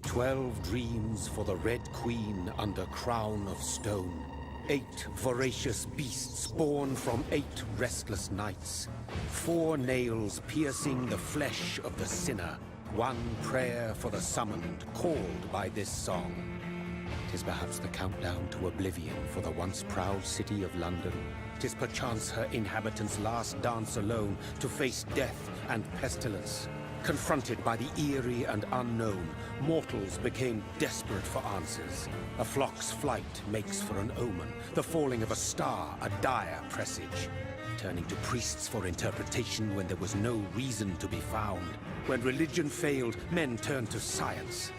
12 dreams for the Red Queen under crown of stone. 8 voracious beasts born from 8 restless nights. 4 nails piercing the flesh of the sinner. 1 prayer for the summoned, called by this song. 'Tis perhaps the countdown to oblivion for the once proud city of London. 'Tis perchance her inhabitants' last dance alone to face death and pestilence. Confronted by the eerie and unknown, mortals became desperate for answers. A flock's flight makes for an omen, the falling of a star a dire presage. Turning to priests for interpretation when there was no reason to be found. When religion failed, men turned to science.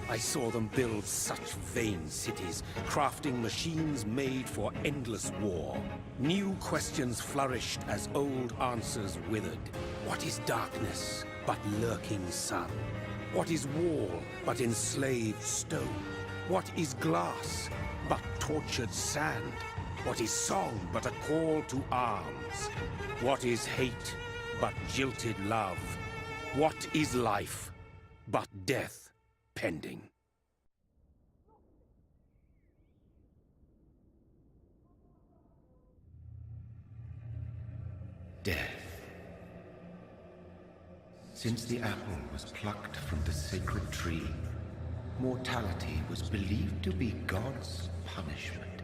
I saw them build such vain cities, crafting machines made for endless war. New questions flourished as old answers withered. What is darkness but lurking sun? What is wall but enslaved stone? What is glass but tortured sand? What is song but a call to arms? What is hate but jilted love? What is life but death pending? Death. Since the apple was plucked from the sacred tree, mortality was believed to be God's punishment.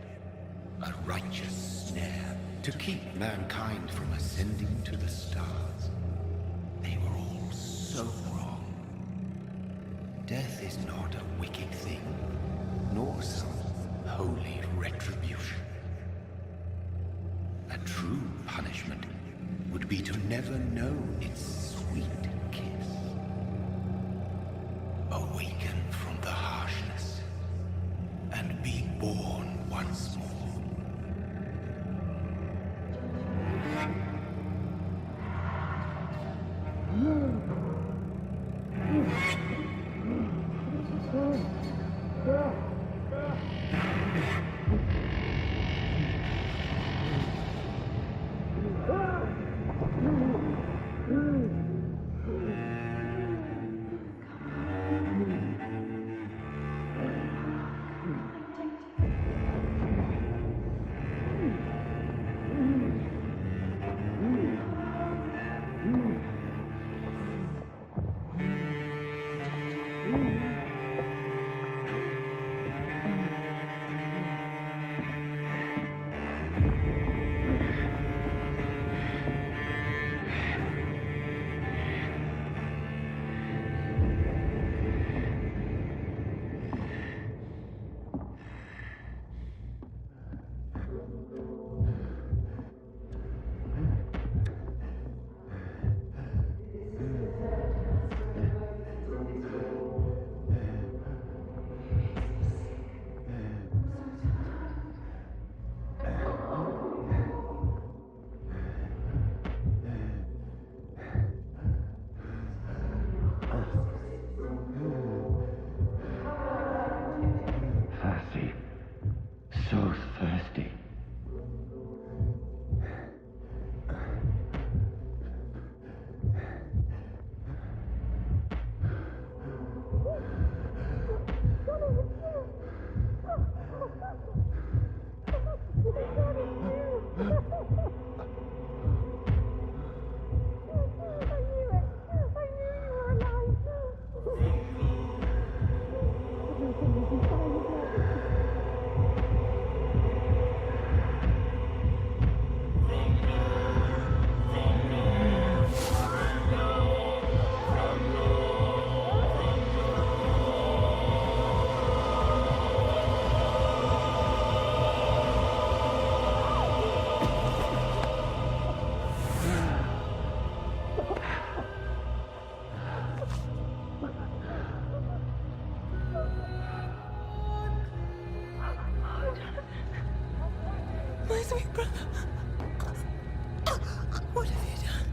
A righteous snare to keep mankind from ascending to the stars. They were all so wrong. Death is not a wicked thing, nor some holy retribution. A true punishment would be to never know its sweet kiss. Awaken from the harshness and be born once more.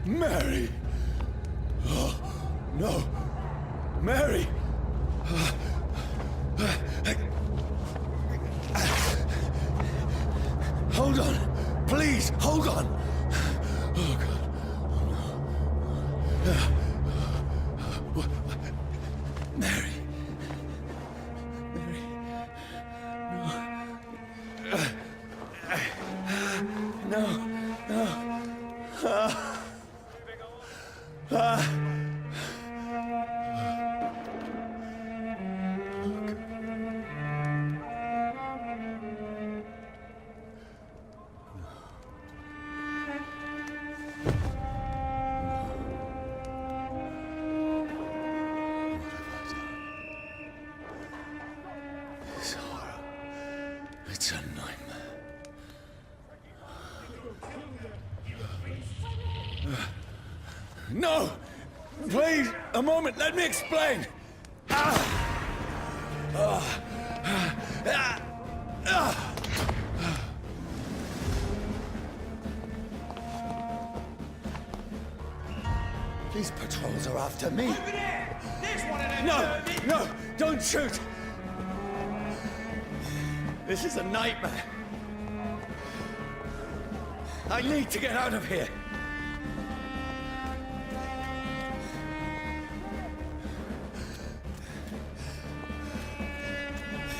Mary! Oh, no! Mary! Hold on! Please, hold on! Oh, God. Oh, no. Mary! No! Please, a moment, let me explain! These patrols are after me. Over there! There's one of them! No! No! Don't shoot! This is a nightmare. I need to get out of here.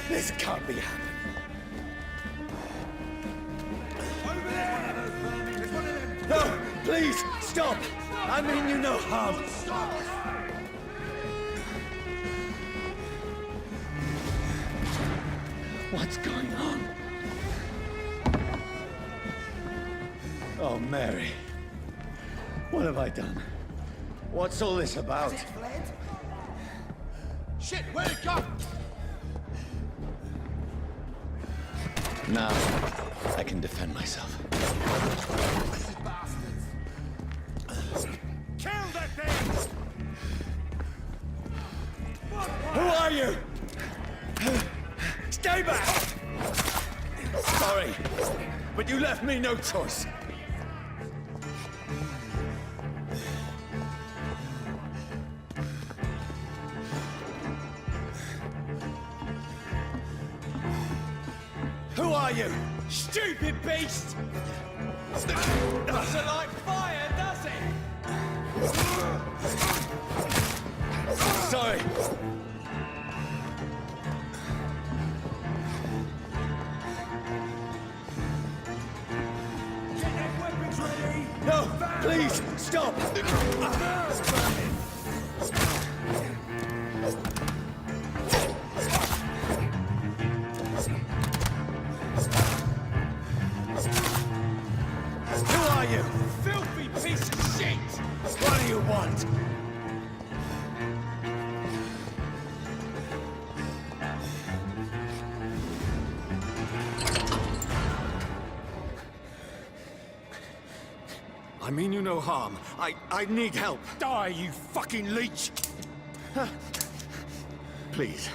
This can't be happening. Over there! There's one of them! No! Please, stop! I mean you no harm. Stop! What's going on? Oh, Mary. What have I done? What's all this about? Has it fled? Shit, where'd it go? Now, I can defend myself. Bastards. Kill that thing! Who are you? Stay back! Sorry, but you left me no choice. Who are you? Stupid beast! Doesn't like fire, does it? Sorry. Get them weapons ready! No, please, stop! Who are you? Filthy piece of shit! What do you want? I mean you no harm. I need help. Die, you fucking leech! Please,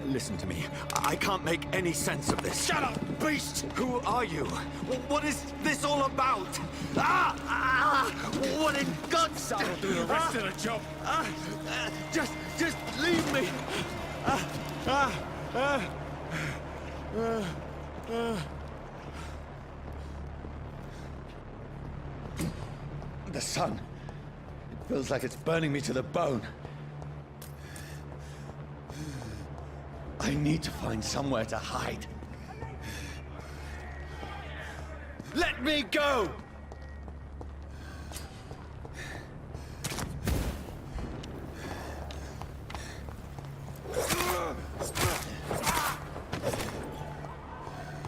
listen to me. I can't make any sense of this. Shut up, beast! Who are you? What is this all about? What in God's name? I'll do the rest of the job. Just leave me. The sun. It feels like it's burning me to the bone. I need to find somewhere to hide. Let me go!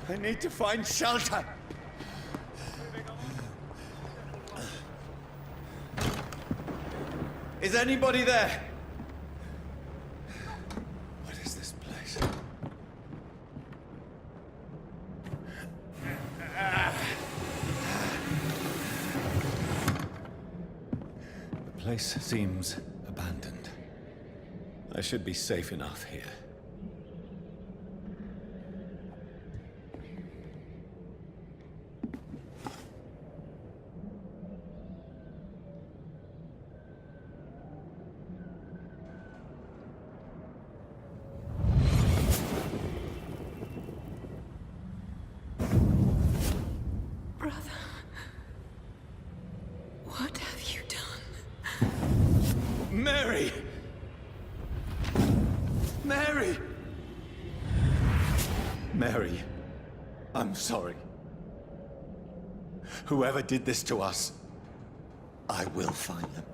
I need to find shelter. Is anybody there? What is this place? The place seems abandoned. I should be safe enough here. Brother, what have you done? Mary! Mary! Mary, I'm sorry. Whoever did this to us, I will find them.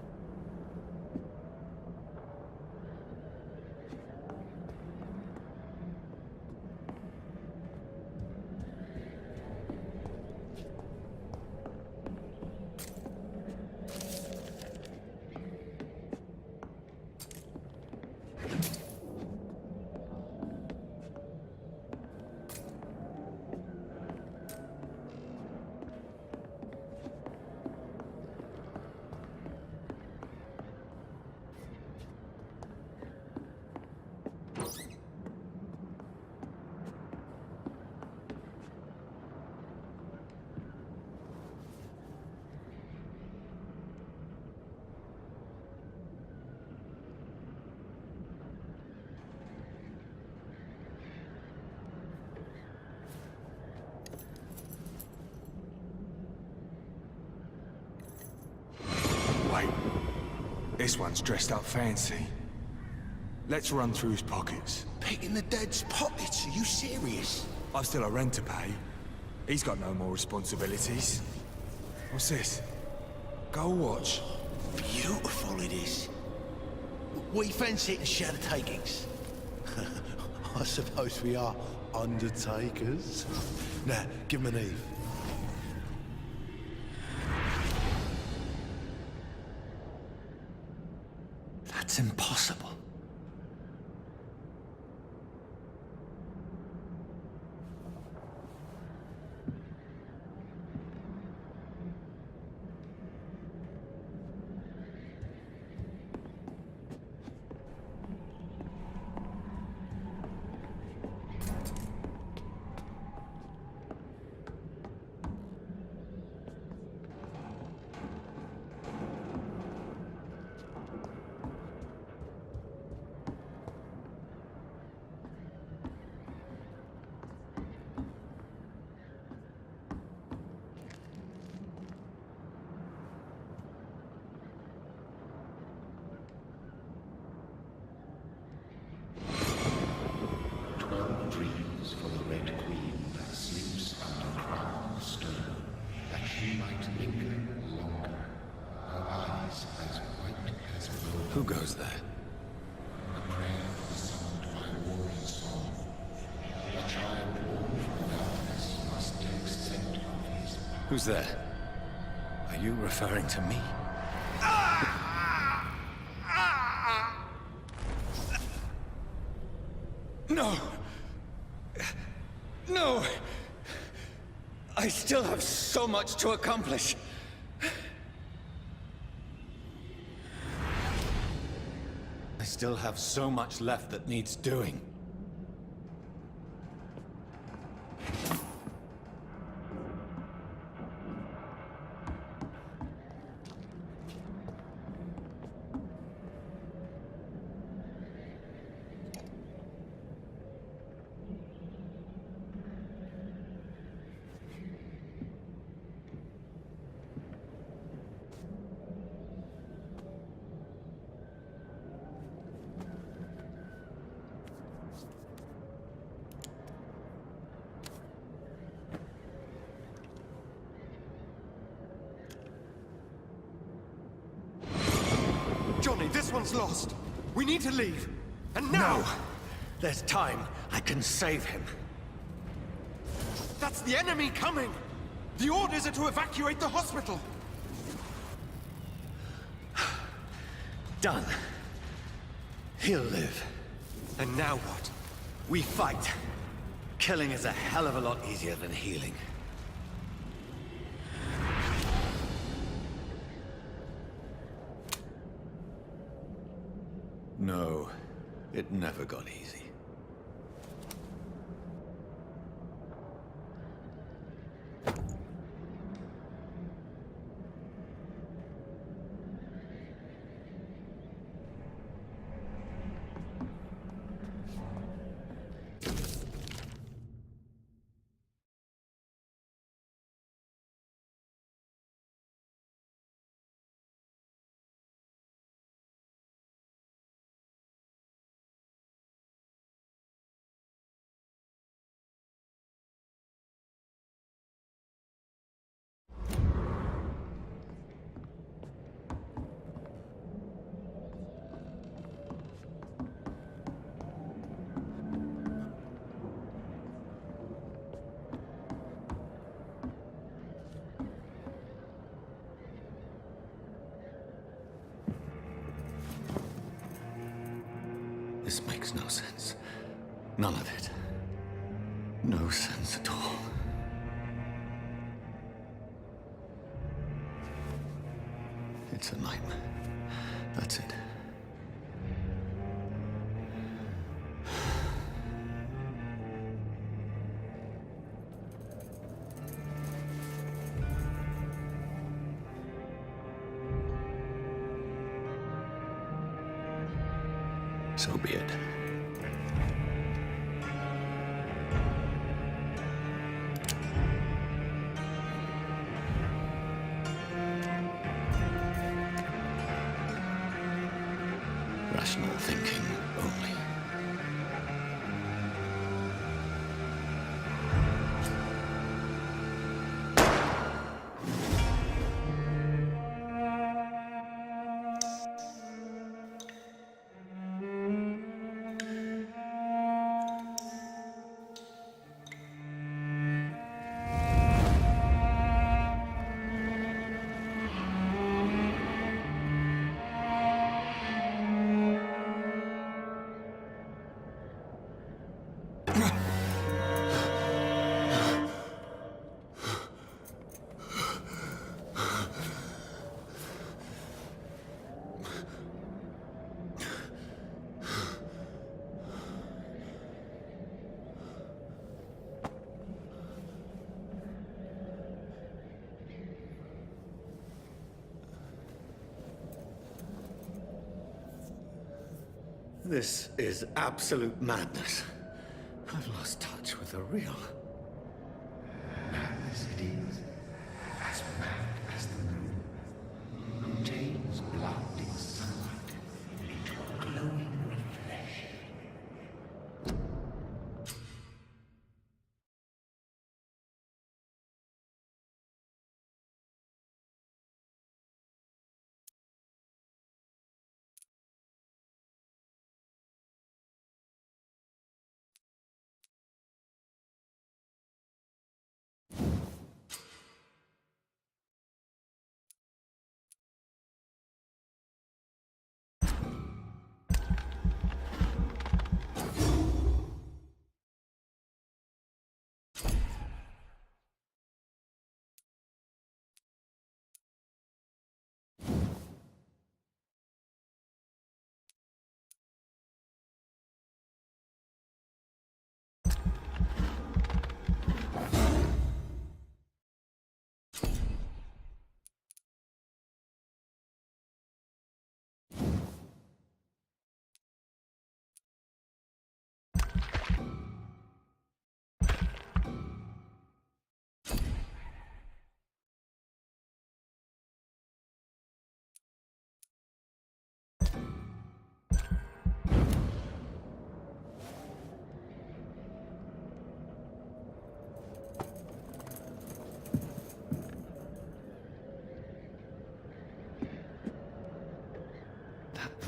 This one's dressed up fancy. Let's run through his pockets. Picking the dead's pockets? Are you serious? I've still a rent to pay. He's got no more responsibilities. What's this? Gold watch. Beautiful it is. We fancy it and share the takings. I suppose we are undertakers. Now, give him an Eve. That's impossible. Dreams for the Red Queen that sleeps under crown of stone, that she might linger longer, her eyes as white as gold. Who goes there? A prayer summoned by warrior song. A child born from darkness must take scent of his power. Who's there? Are you referring to me? No! No! I still have so much to accomplish. I still have so much left that needs doing. Johnny, this one's lost. We need to leave. And now! No! There's time. I can save him. That's the enemy coming! The orders are to evacuate the hospital! Done. He'll live. And now what? We fight. Killing is a hell of a lot easier than healing. No, it never got easy. This makes no sense. None of it. No sense at all. It's a nightmare. That's it. So be it. Rational thinking only. This is absolute madness. I've lost touch with the real. Madness it is, as mad as the moon, who tames blinding sunlight into a glowing reflection.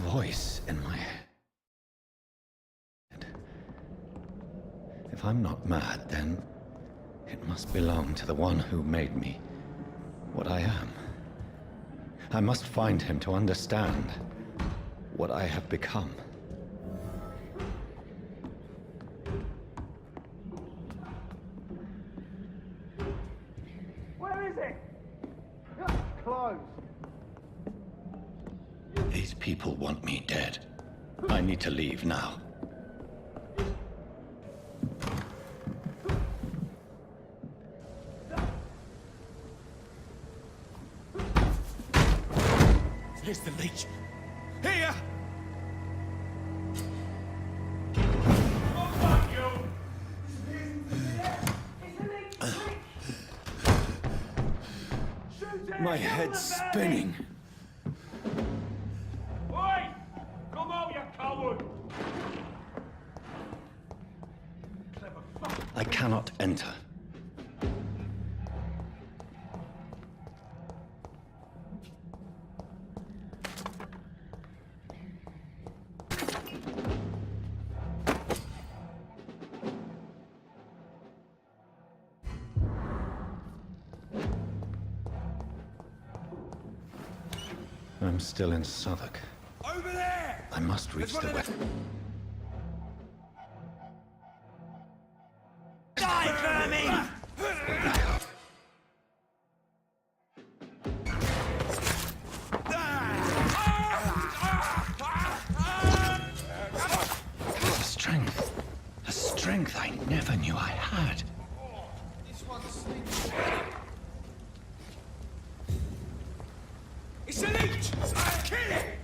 Voice in my head. If I'm not mad, then it must belong to the one who made me what I am. I must find him to understand what I have become. Where is it? Closed. These people want me dead. I need to leave now. Here's the leech. Here! My head's spinning. Oi! Come out, you coward! I cannot enter. I'm still in Southwark. Over there! I must reach the west. Die, vermin! A strength I never knew I had. It's a leech! Kill it!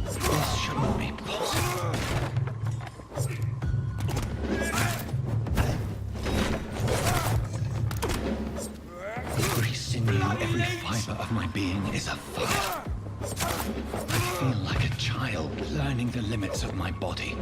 This shouldn't be possible. Every sinew, every fiber of my being is afire. I feel child learning the limits of my body.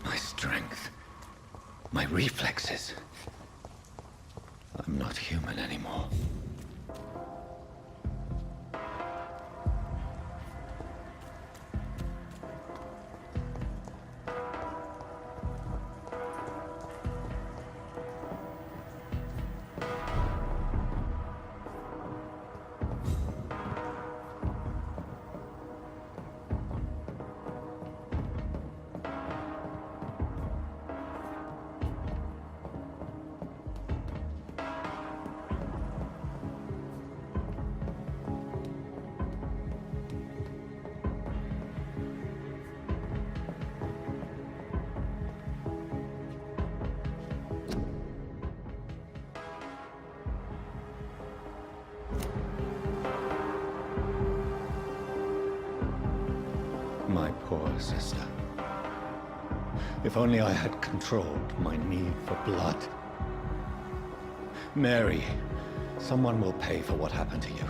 My strength, my reflexes. I'm not human anymore. My poor sister. If only I had controlled my need for blood. Mary, someone will pay for what happened to you.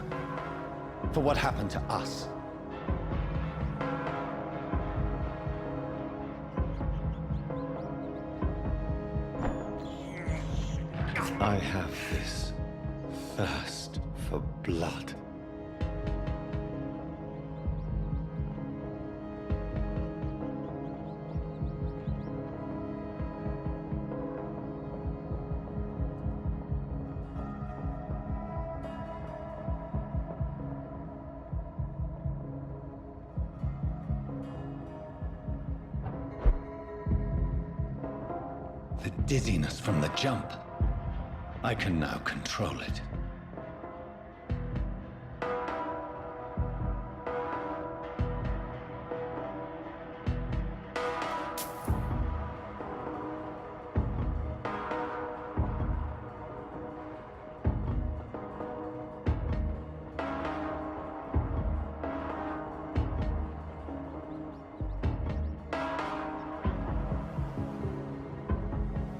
For what happened to us. I have this thirst for blood. The dizziness from the jump. I can now control it.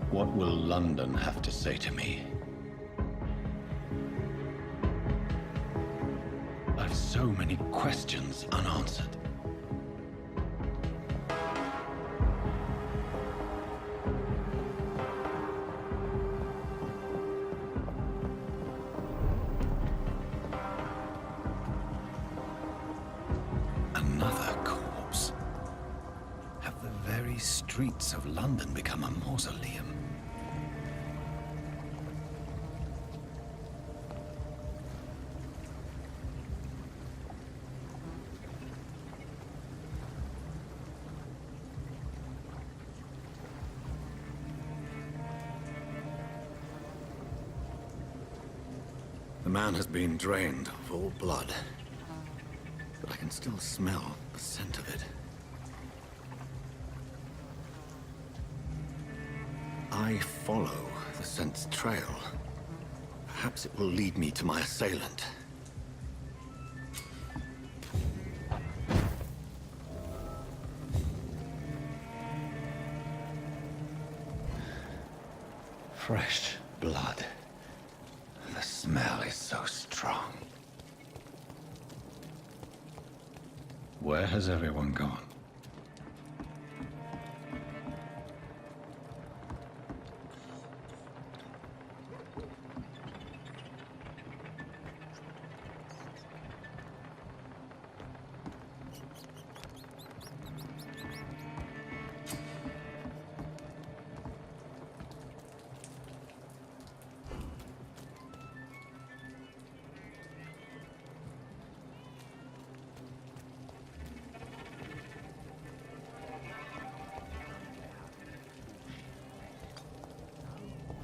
What will London have to say to me? I've so many questions unanswered. Another corpse. Have the very streets of London become a mausoleum? The man has been drained of all blood, but I can still smell the scent of it. I follow the scent's trail. Perhaps it will lead me to my assailant. Fresh blood. The smell is so strong. Where has everyone gone?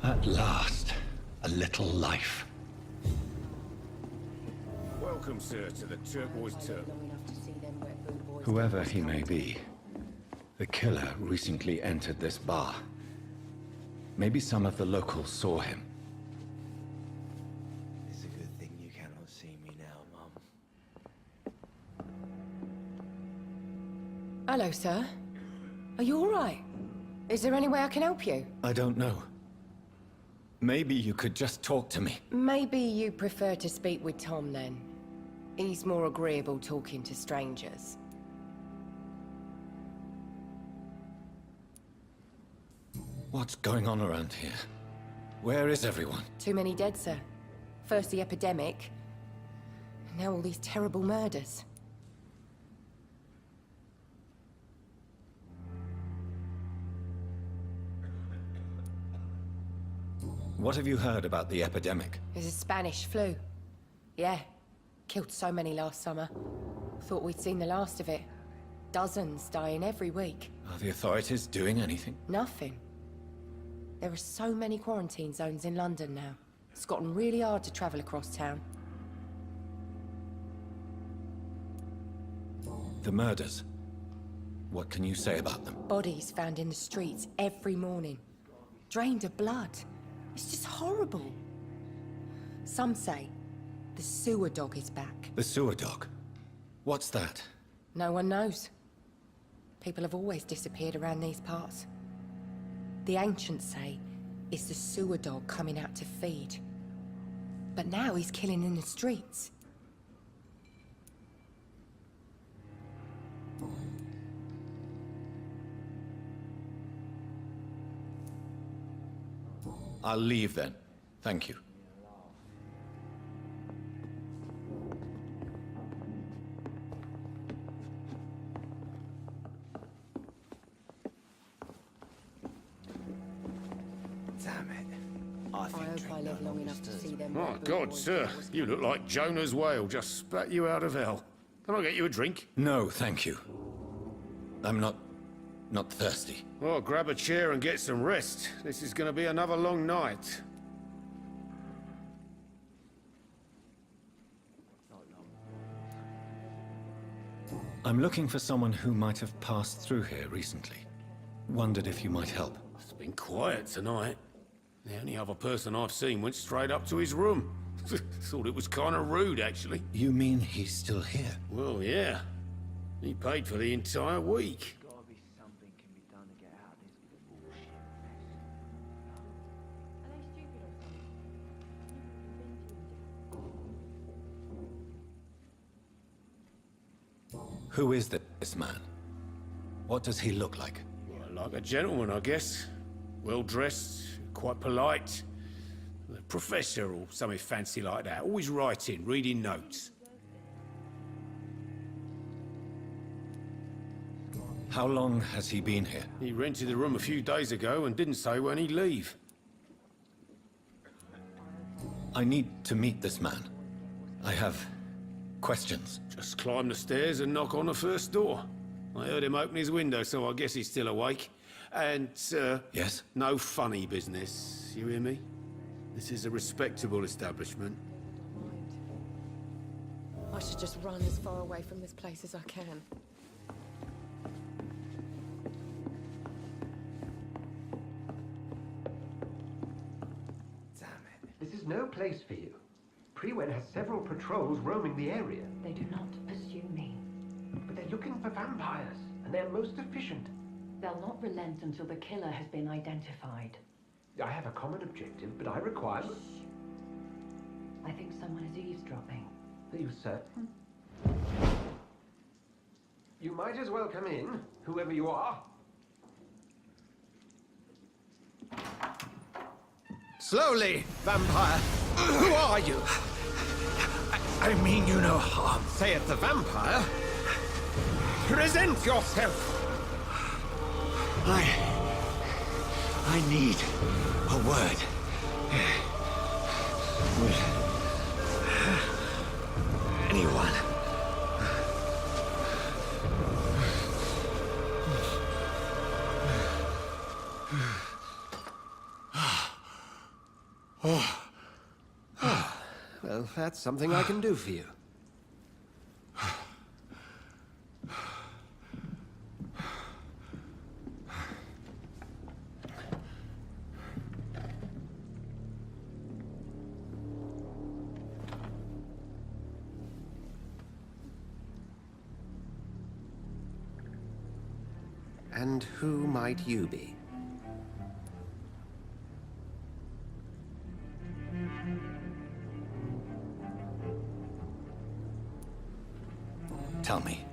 At last, a little life. Welcome, sir, to the Turquoise Turtle. Whoever he may be, The killer recently entered this bar. Maybe some of the locals saw him. It's a good thing you cannot see me now, Mum. Hello, sir. Are you all right? Is there any way I can help you? I don't know. Maybe you could just talk to me. Maybe you prefer to speak with Tom, then. He's more agreeable talking to strangers. What's going on around here? Where is everyone? Too many dead, sir. First the epidemic, and now all these terrible murders. What have you heard about the epidemic? There's a Spanish flu. Yeah. Killed so many last summer. Thought we'd seen the last of it. Dozens dying every week. Are the authorities doing anything? Nothing. There are so many quarantine zones in London now. It's gotten really hard to travel across town. The murders. What can you say about them? Bodies found in the streets every morning. Drained of blood. It's just horrible. Some say the sewer dog is back. The sewer dog? What's that? No one knows. People have always disappeared around these parts. The ancients say it's the sewer dog coming out to feed. But now he's killing in the streets. I'll leave then. Thank you. Damn it. I think I hope I live long enough to see them. My God, sir, you look like Jonah's whale just spat you out of hell. Can I get you a drink? No, thank you. I'm not thirsty. Well, grab a chair and get some rest. This is going to be another long night. I'm looking for someone who might have passed through here recently. Wondered if you might help. It's been quiet tonight. The only other person I've seen went straight up to his room. Thought it was kind of rude, actually. You mean he's still here? Well, yeah. He paid for the entire week. Gotta be something can be done to get out of this bullshit mess. Who is this man? What does he look like? Well, like a gentleman, I guess. Well-dressed, quite polite. A professor or something fancy like that. Always writing, reading notes. How long has he been here? He rented the room a few days ago and didn't say when he'd leave. I need to meet this man. I have questions. Just climb the stairs and knock on the first door. I heard him open his window, so I guess he's still awake. And, Yes? no funny business. You hear me? This is a respectable establishment. I should just run as far away from this place as I can. Damn it. This is no place for you. Prewen has several patrols roaming the area. They do not pursue me. But they're looking for vampires, and they're most efficient. They'll not relent until the killer has been identified. I have a common objective, but I require... I think someone is eavesdropping. Are you certain? You might as well come in, whoever you are. Slowly, vampire. Who are you? I mean you no harm. Saith the vampire. Present yourself. I need a word. With anyone. Well, that's something I can do for you. And who might you be? Tell me,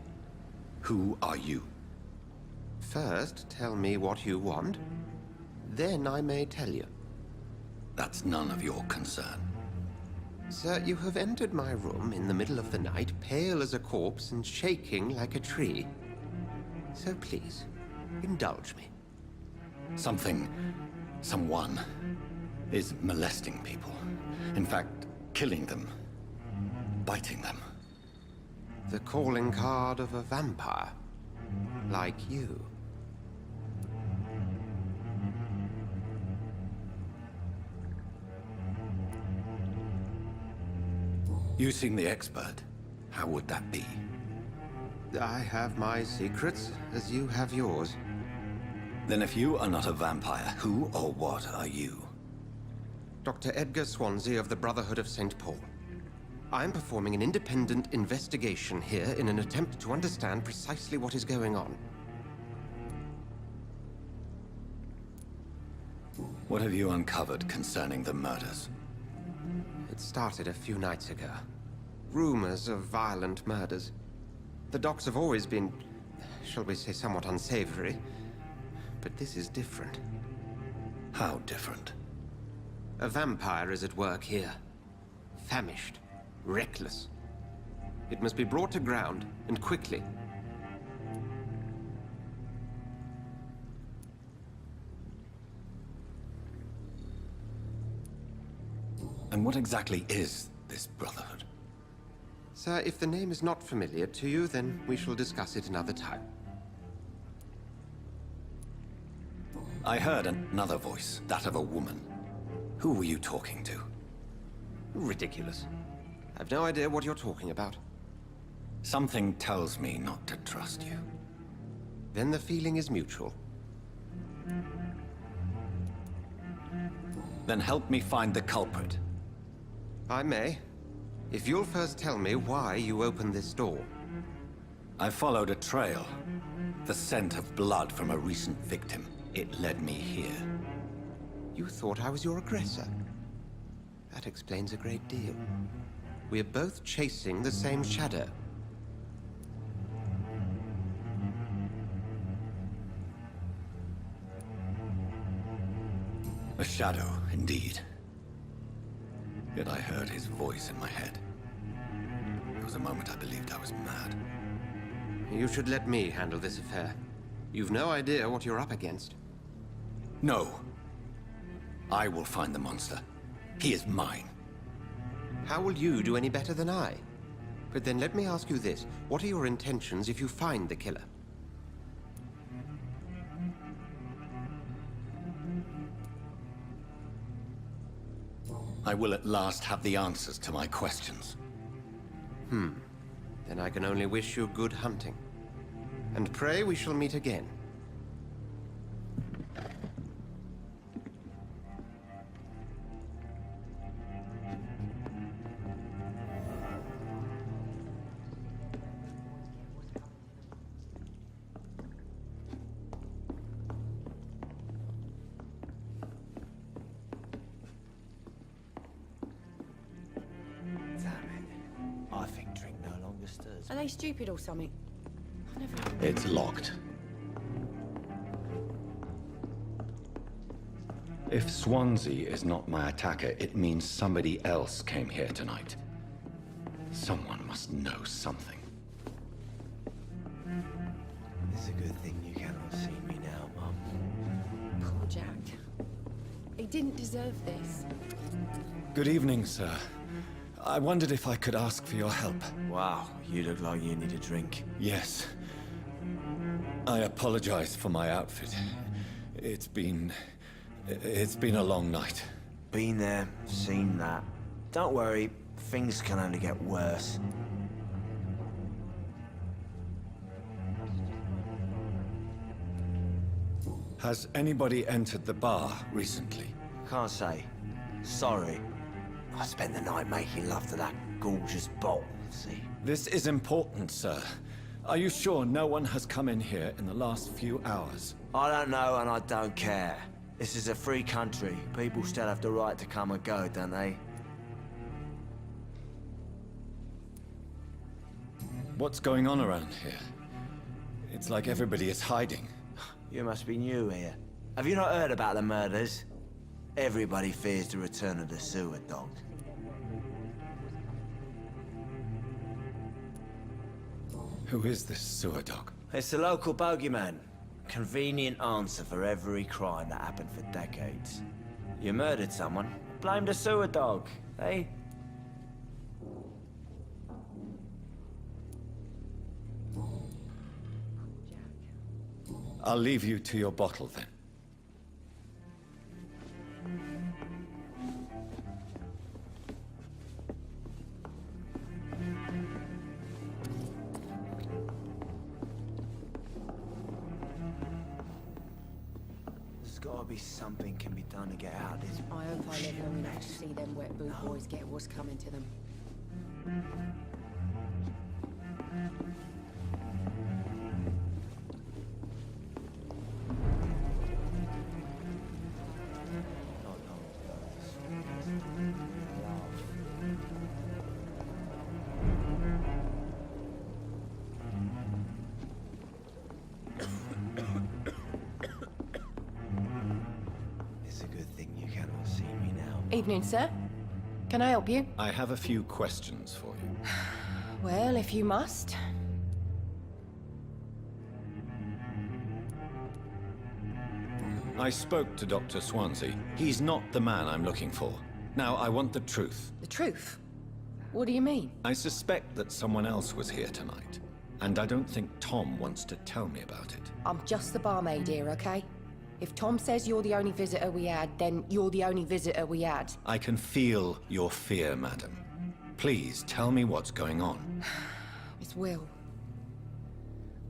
who are you? First, tell me what you want. Then I may tell you. That's none of your concern. Sir, you have entered my room in the middle of the night, pale as a corpse and shaking like a tree. So please, indulge me. Someone is molesting people. In fact, killing them. Biting them. The calling card of a vampire. Like you. You seem the expert. How would that be? I have my secrets, as you have yours. Then if you are not a vampire, who or what are you? Dr. Edgar Swansea of the Brotherhood of St. Paul. I'm performing an independent investigation here in an attempt to understand precisely what is going on. What have you uncovered concerning the murders? It started a few nights ago. Rumors of violent murders. The docs have always been, shall we say, somewhat unsavory. But this is different. How different? A vampire is at work here. Famished. Reckless. It must be brought to ground, and quickly. And what exactly is this Brotherhood? Sir, if the name is not familiar to you, then we shall discuss it another time. I heard another voice, that of a woman. Who were you talking to? Ridiculous. I've no idea what you're talking about. Something tells me not to trust you. Then the feeling is mutual. Then help me find the culprit. I may. If you'll first tell me why you opened this door. I followed a trail. The scent of blood from a recent victim. It led me here. You thought I was your aggressor. That explains a great deal. We're both chasing the same shadow. A shadow, indeed. Yet I heard his voice in my head. There was a moment I believed I was mad. You should let me handle this affair. You've no idea what you're up against. No. I will find the monster. He is mine. How will you do any better than I? But then let me ask you this. What are your intentions if you find the killer? I will at last have the answers to my questions. Then I can only wish you good hunting. And pray we shall meet again. Are they stupid or something? It's locked. If Swansea is not my attacker, it means somebody else came here tonight. Someone must know something. It's a good thing you cannot see me now, Mum. Poor Jack. He didn't deserve this. Good evening, sir. I wondered if I could ask for your help. Wow, you look like you need a drink. Yes. I apologize for my outfit. It's been a long night. Been there, seen that. Don't worry, things can only get worse. Has anybody entered the bar recently? Can't say. Sorry. I spent the night making love to that gorgeous bottle, see? This is important, sir. Are you sure no one has come in here in the last few hours? I don't know and I don't care. This is a free country. People still have the right to come and go, don't they? What's going on around here? It's like everybody is hiding. You must be new here. Have you not heard about the murders? Everybody fears the return of the sewer dog. Who is this sewer dog? It's the local bogeyman. Convenient answer for every crime that happened for decades. You murdered someone, blame the sewer dog, eh? I'll leave you to your bottle then. There's gotta be something can be done to get out of this. I hope I live long enough to see them wet boot boys get what's coming to them. It's a good thing you cannot see me now. Evening, sir. Can I help you? I have a few questions for you. Well, if you must. I spoke to Dr. Swansea. He's not the man I'm looking for. Now, I want the truth. The truth? What do you mean? I suspect that someone else was here tonight, and I don't think Tom wants to tell me about it. I'm just the barmaid here, okay? If Tom says you're the only visitor we had, then you're the only visitor we had. I can feel your fear, madam. Please, tell me what's going on. It's Will.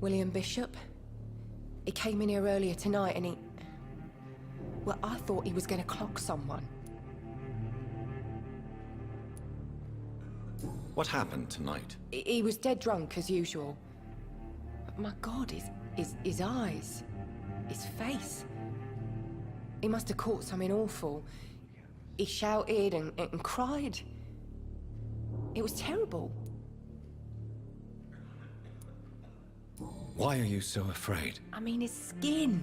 William Bishop. He came in here earlier tonight and he... Well, I thought he was going to clock someone. What happened tonight? He was dead drunk, as usual. But my God, his eyes. His face. He must have caught something awful. He shouted and cried. It was terrible. Why are you so afraid? I mean, his skin.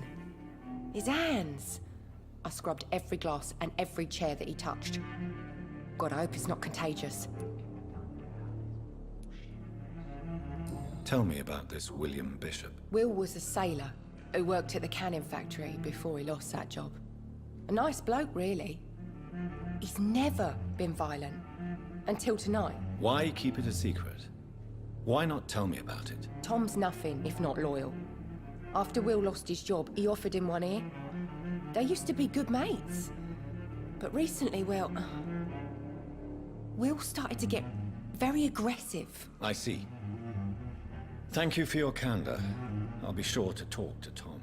His hands. I scrubbed every glass and every chair that he touched. God, I hope it's not contagious. Tell me about this William Bishop. Will was a sailor who worked at the canning factory before he lost that job. A nice bloke, really. He's never been violent. Until tonight. Why keep it a secret? Why not tell me about it? Tom's nothing if not loyal. After Will lost his job, he offered him one ear. They used to be good mates. But recently, well... Will started to get very aggressive. I see. Thank you for your candor. I'll be sure to talk to Tom.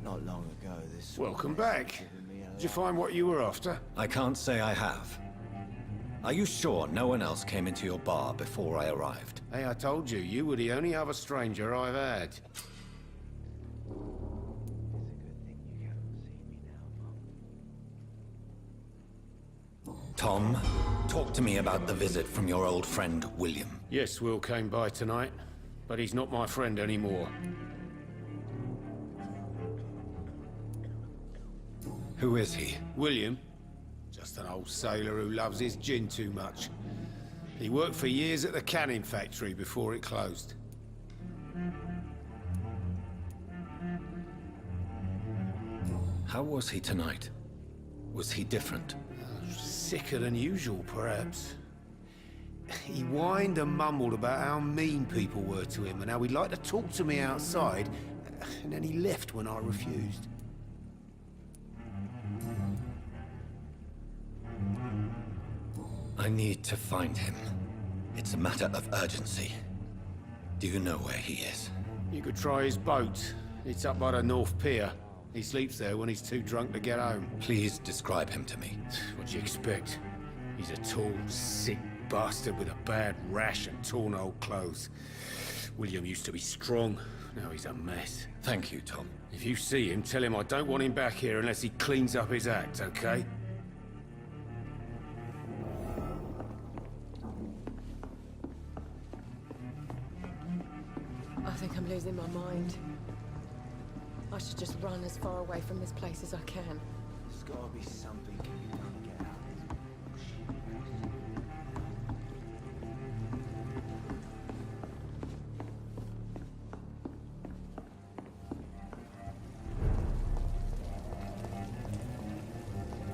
Not long ago, this... Welcome back. Did you find what you were after? I can't say I have. Are you sure no one else came into your bar before I arrived? Hey, I told you, you were the only other stranger I've had. Tom, talk to me about the visit from your old friend, William. Yes, Will came by tonight, but he's not my friend anymore. Who is he? William? Just an old sailor who loves his gin too much. He worked for years at the canning factory before it closed. How was he tonight? Was he different? Sicker than usual, perhaps. He whined and mumbled about how mean people were to him and how he'd like to talk to me outside, and then he left when I refused. I need to find him. It's a matter of urgency. Do you know where he is? You could try his boat. It's up by the North Pier. He sleeps there when he's too drunk to get home. Please describe him to me. What do you expect? He's a tall, sick bastard with a bad rash and torn old clothes. William used to be strong. Now he's a mess. Thank you, Tom. If you see him, tell him I don't want him back here unless he cleans up his act, okay? I think I'm losing my mind. I should just run as far away from this place as I can. There's gotta be something you can get out of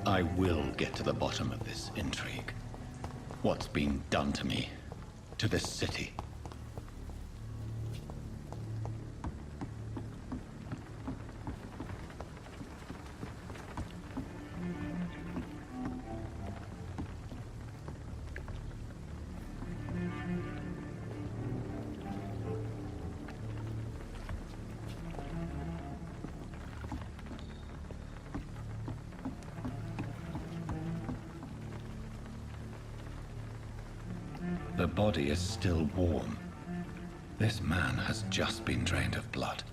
I will get to the bottom of this intrigue. What's been done to me, to this city. The body is still warm. This man has just been drained of blood.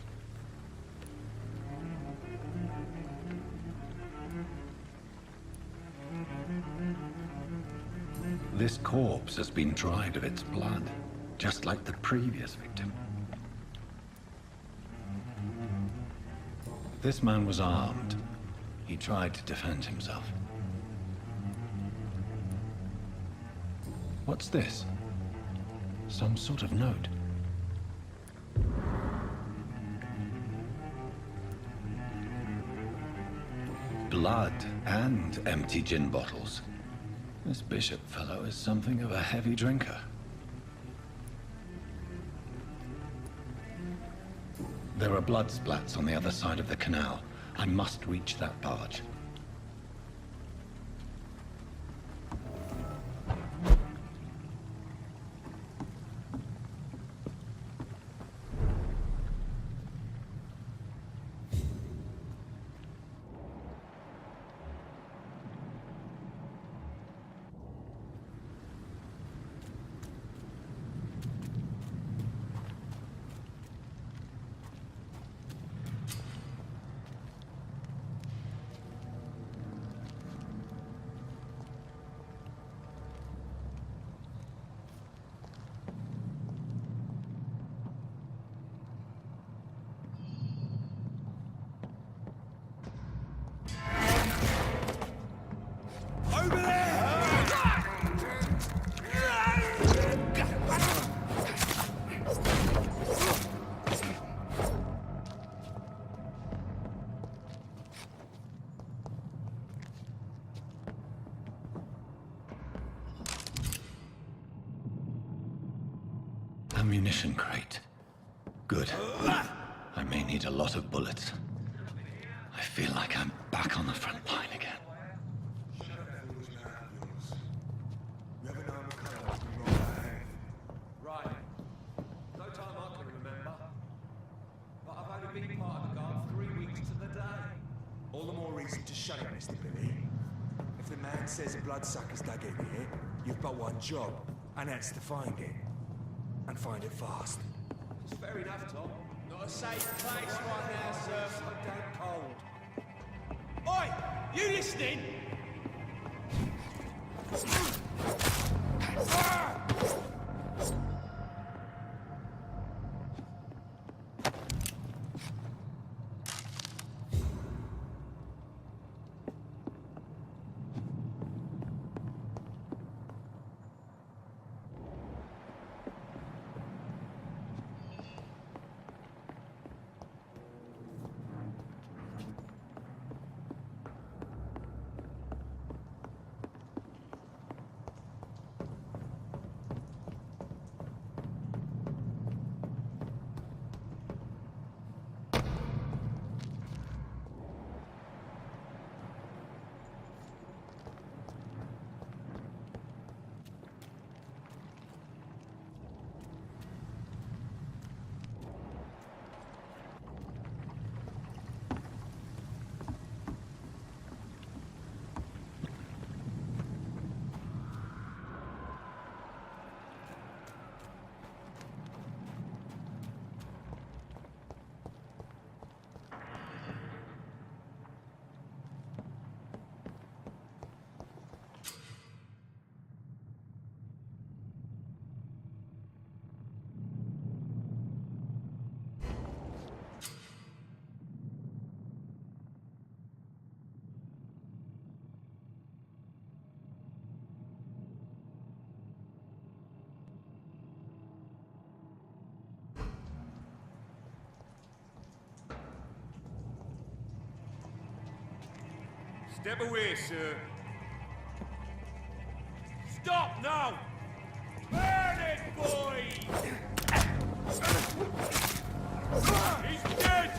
This corpse has been dried of its blood, just like the previous victim. This man was armed. He tried to defend himself. What's this? Some sort of note. Blood and empty gin bottles. This bishop fellow is something of a heavy drinker. There are blood splats on the other side of the canal. I must reach that barge. Ammunition crate. Good. I may need a lot of bullets. I feel like I'm back on the front line again. Right. No time I can remember. But I've only been part of the guard 3 weeks to the day. All the more reason to shut it, Mr. Billy. If the man says a bloodsucker's dug in here, you've but one job, and that's to find it. And find it fast. It's fair enough, Tom. Not a safe place right now, sir. So damn cold. Oi! You listening? Step away, sir. Stop now! Burn it, boys! He's dead!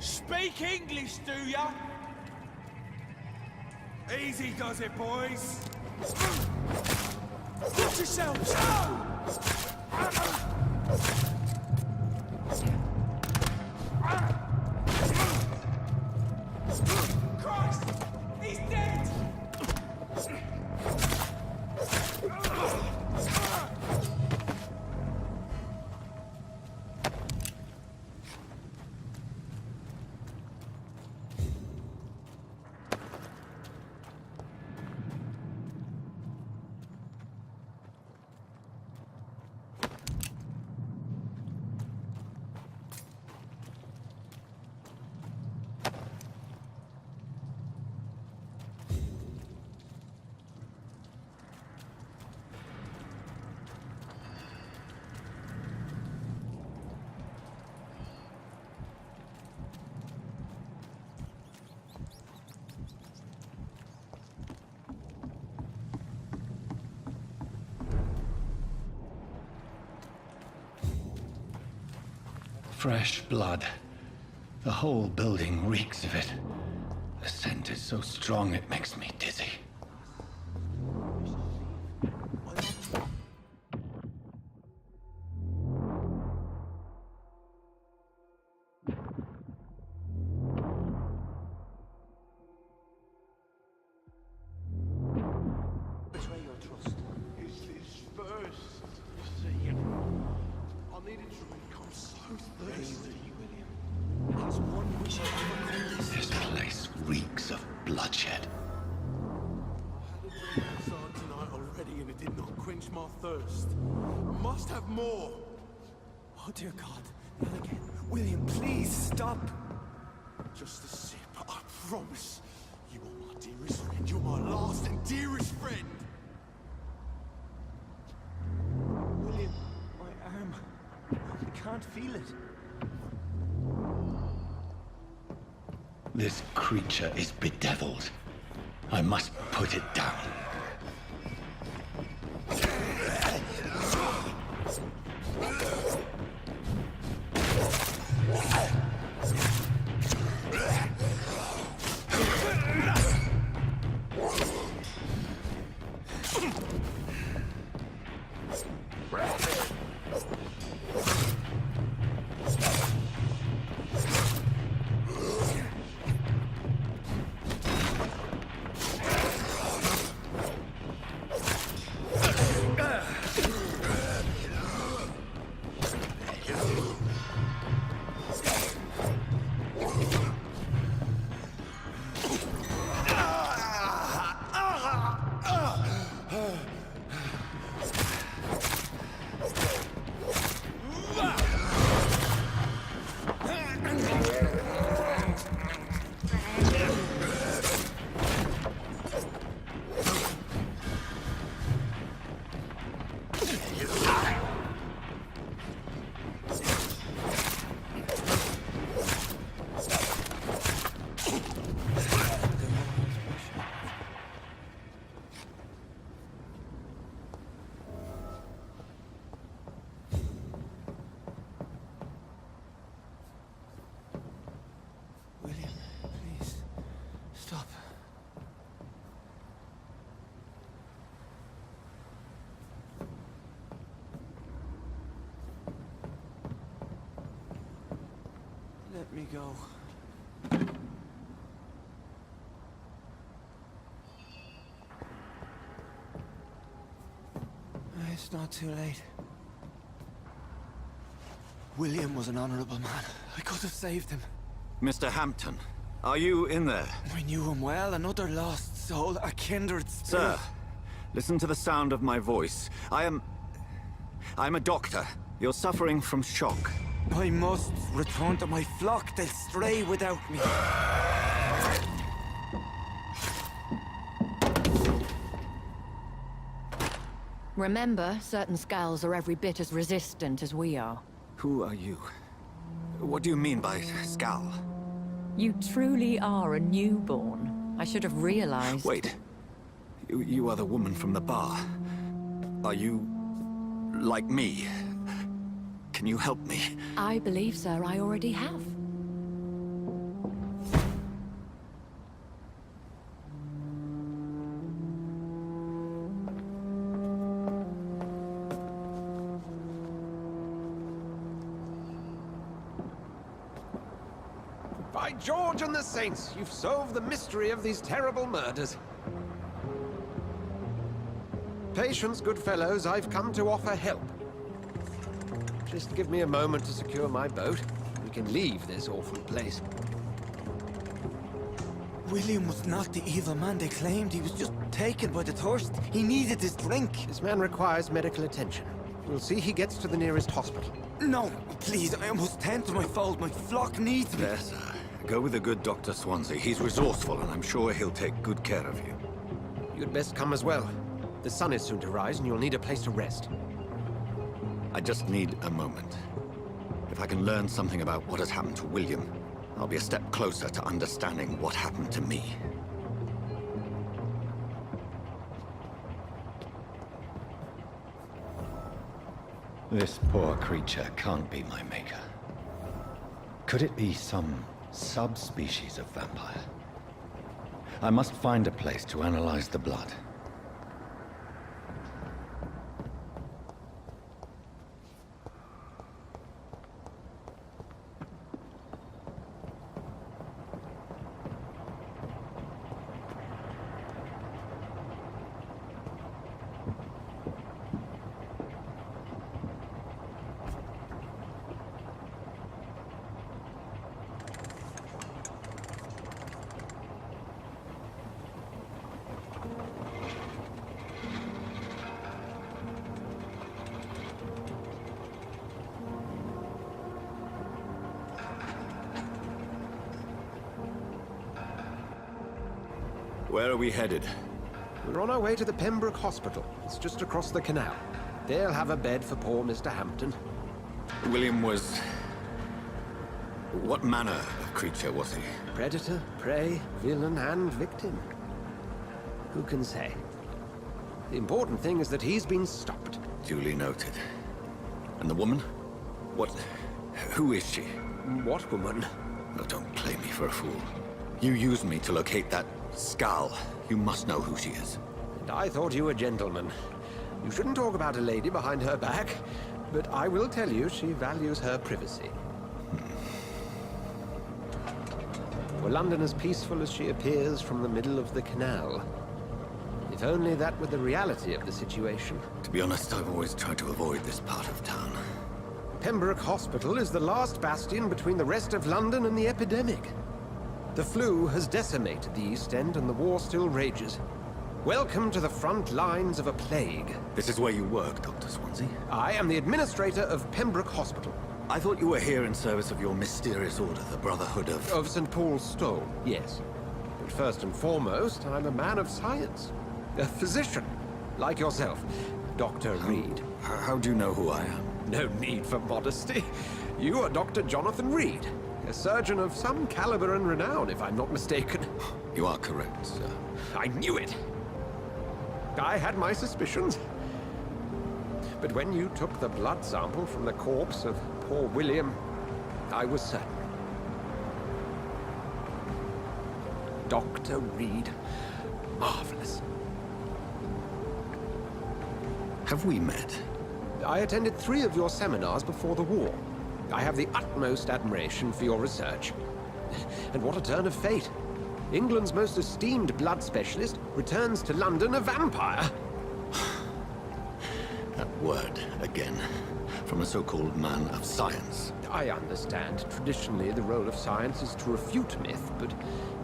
Speak English, do ya? Easy does it, boys. Watch yourselves! Christ! He's dead! Fresh blood. The whole building reeks of it. The scent is so strong it makes me dizzy. Betray your trust. Is this first? See, I needed to become so thirsty, William. Has one wish I ever called This place reeks of bloodshed. I had a drink outside tonight already and it did not quench my thirst. I must have more. Oh, dear God. Not again. William, please stop. Just a sip, I promise. You are my dearest friend. You're my last and dearest friend. William, my arm. I can't feel it. This creature is bedeviled. I must put it down. go. It's not too late. William was an honorable man. I could have saved him. Mr. Hampton, are you in there? I knew him well, another lost soul, a kindred spirit. Sir, listen to the sound of my voice. I'm a doctor. You're suffering from shock. I must return to my flock. They'll stray without me. Remember, certain skulls are every bit as resistant as we are. Who are you? What do you mean by Skal? You truly are a newborn. I should have realized. Wait. You are the woman from the bar. Are you... like me? Can you help me? I believe, sir, I already have. By George and the Saints, you've solved the mystery of these terrible murders. Patience, good fellows, I've come to offer help. Just give me a moment to secure my boat. We can leave this awful place. William was not the evil man they claimed. He was just taken by the thirst. He needed his drink. This man requires medical attention. We'll see he gets to the nearest hospital. No, please, I must tend to my fold. My flock needs me. There, sir. Go with the good Dr. Swansea. He's resourceful, and I'm sure he'll take good care of you. You'd best come as well. The sun is soon to rise, and you'll need a place to rest. I just need a moment. If I can learn something about what has happened to William, I'll be a step closer to understanding what happened to me. This poor creature can't be my maker. Could it be some subspecies of vampire? I must find a place to analyze the blood. Where are we headed? We're on our way to the Pembroke Hospital. It's just across the canal. They'll have a bed for poor Mr. Hampton. William was... what manner of creature was he? Predator, prey, villain, and victim. Who can say? The important thing is that he's been stopped. Duly noted. And the woman? What... who is she? What woman? Oh, don't play me for a fool. You used me to locate that Skal. You must know who she is. And I thought you a gentleman. You shouldn't talk about a lady behind her back, but I will tell you she values her privacy. Were London as peaceful as she appears from the middle of the canal? If only that were the reality of the situation. To be honest, I've always tried to avoid this part of town. Pembroke Hospital is the last bastion between the rest of London and the epidemic. The flu has decimated the East End and the war still rages. Welcome to the front lines of a plague. This is where you work, Dr. Swansea? I am the administrator of Pembroke Hospital. I thought you were here in service of your mysterious order, the Brotherhood of... Of St. Paul's Stole, yes. But first and foremost, I'm a man of science. A physician, like yourself, Dr. Reed. How do you know who I am? No need for modesty. You are Dr. Jonathan Reed, a surgeon of some caliber and renown, if I'm not mistaken. You are correct, sir. I knew it! I had my suspicions. But when you took the blood sample from the corpse of poor William, I was certain. Dr. Reed. Marvelous. Have we met? I attended 3 of your seminars before the war. I have the utmost admiration for your research. And what a turn of fate. England's most esteemed blood specialist returns to London a vampire. That word, again. From a so-called man of science. I understand. Traditionally, the role of science is to refute myth, but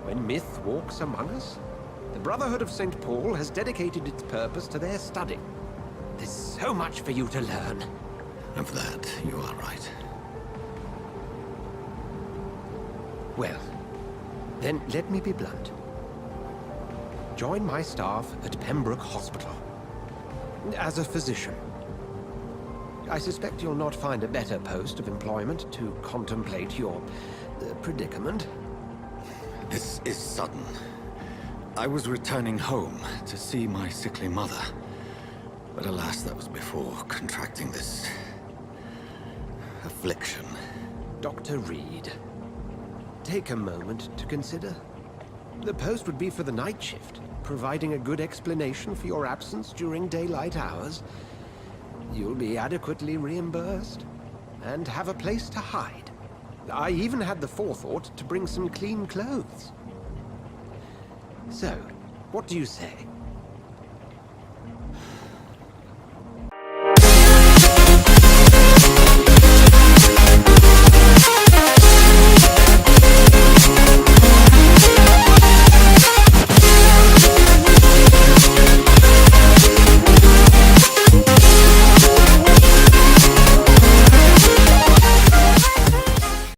when myth walks among us, the Brotherhood of St. Paul has dedicated its purpose to their study. There's so much for you to learn. Of that, you are right. Well, then let me be blunt. Join my staff at Pembroke Hospital. As a physician. I suspect you'll not find a better post of employment to contemplate your predicament. This is sudden. I was returning home to see my sickly mother. But alas, that was before contracting this affliction. Dr. Reed, take a moment to consider. The post would be for the night shift, providing a good explanation for your absence during daylight hours. You'll be adequately reimbursed, and have a place to hide. I even had the forethought to bring some clean clothes. So, what do you say?